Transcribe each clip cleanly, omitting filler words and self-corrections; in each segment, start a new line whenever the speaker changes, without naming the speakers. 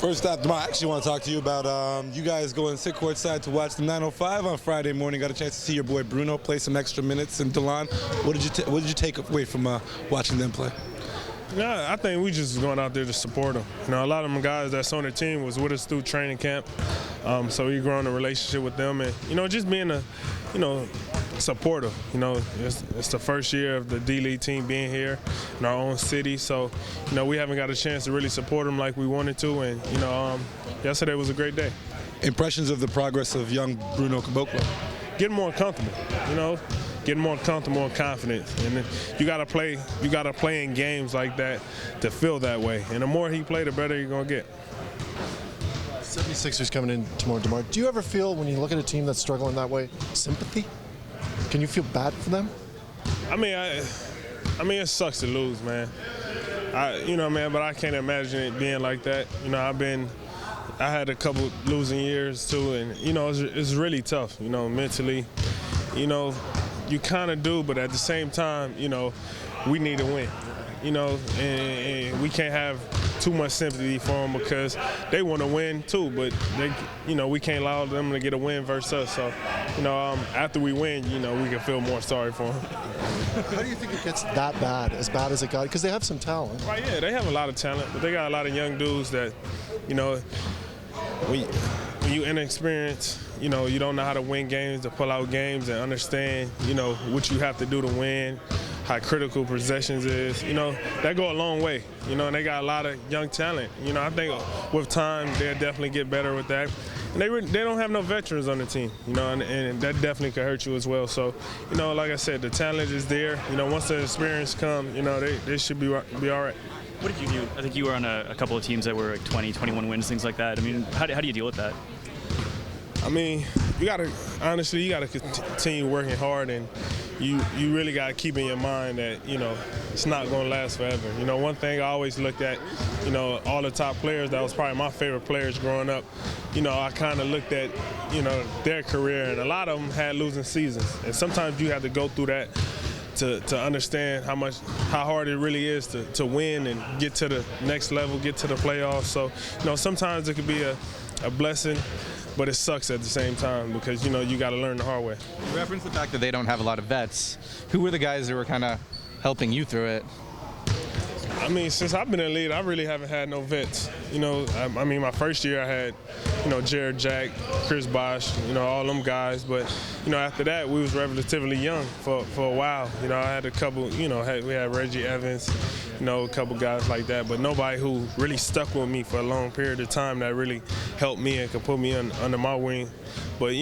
First off, DeMar, I actually want to talk to you about you guys going sit courtside to watch the 905 on Friday morning. Got a chance to see your boy Bruno play some extra minutes in Delon. What did you take away from watching them play?
Yeah, I think we just going out there to support them. You know, a lot of them guys that's on the team was with us through training camp, so we growing a relationship with them, and just being a, supporter. It's the first year of the D-League team being here in our own city, so we haven't got a chance to really support them like we wanted to, and yesterday was a great day.
Impressions of the progress of young Bruno Caboclo?
Getting more comfortable, getting more comfortable and confident, and you got to play in games like that to feel that way. And the more he play, the better you're gonna get.
76ers coming in tomorrow, DeMar. Do you ever feel, when you look at a team that's struggling that way, sympathy? Can you feel bad for them?
I mean, it sucks to lose, man. But I can't imagine it being like that. I had a couple losing years too, and it's really tough. Mentally, you kind of do, but at the same time, we need to win. And we can't have too much sympathy for them because they want to win too, but we can't allow them to get a win versus us. So, after we win, we can feel more sorry for them.
How do you think it gets that bad, as it got? Because they have some talent.
Right, yeah, they have a lot of talent, but they got a lot of young dudes that, when you inexperienced, you don't know how to win games, to pull out games and understand, what you have to do to win, how critical possessions is, that go a long way, and they got a lot of young talent. I think with time, they'll definitely get better with that. And they don't have no veterans on the team, and that definitely could hurt you as well. So, like I said, the talent is there. Once the experience comes, they should be all right.
What did you do? I think you were on a couple of teams that were like 20, 21 wins, things like that. I mean, how do you deal with that?
I mean, you got to continue working hard, and you really got to keep in your mind that, it's not going to last forever. One thing I always looked at, all the top players, that was probably my favorite players growing up, I kind of looked at, their career, and a lot of them had losing seasons. And sometimes you have to go through that to understand how hard it really is to win and get to the next level, get to the playoffs. So, sometimes it could be a blessing, but it sucks at the same time because, you got to learn the hard way.
You referenced the fact that they don't have a lot of vets. Who were the guys that were kind of helping you through it?
I mean, since I've been in the league, I really haven't had no vets. My first year I had, Jared Jack, Chris Bosh, all them guys. But, after that, we was relatively young for a while. I had a couple, we had Reggie Evans, a couple guys like that. But nobody who really stuck with me for a long period of time that really helped me and could put me under my wing. But,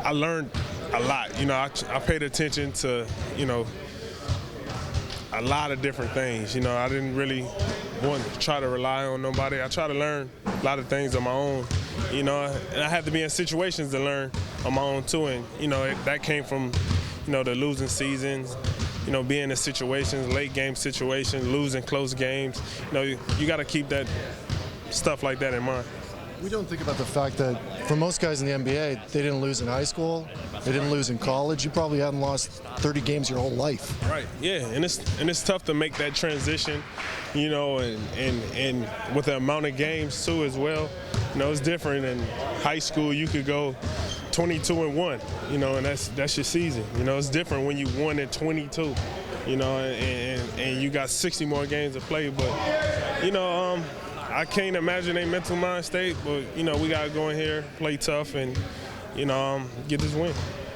I learned a lot. I paid attention to, a lot of different things. I didn't really want to try to rely on nobody. I try to learn a lot of things on my own, and I had to be in situations to learn on my own too, and, that came from, the losing seasons, being in situations, late game situations, losing close games. You got to keep that stuff like that in mind.
We don't think about the fact that for most guys in the NBA, they didn't lose in high school, they didn't lose in college. You probably haven't lost 30 games your whole life.
Right. Yeah, and it's tough to make that transition, and with the amount of games too as well. It's different. In high school, you could go 22-1, and that's your season. It's different when you won at 22, and you got 60 more games to play. But I can't imagine a mental mind state, but we got to go in here, play tough, and get this win.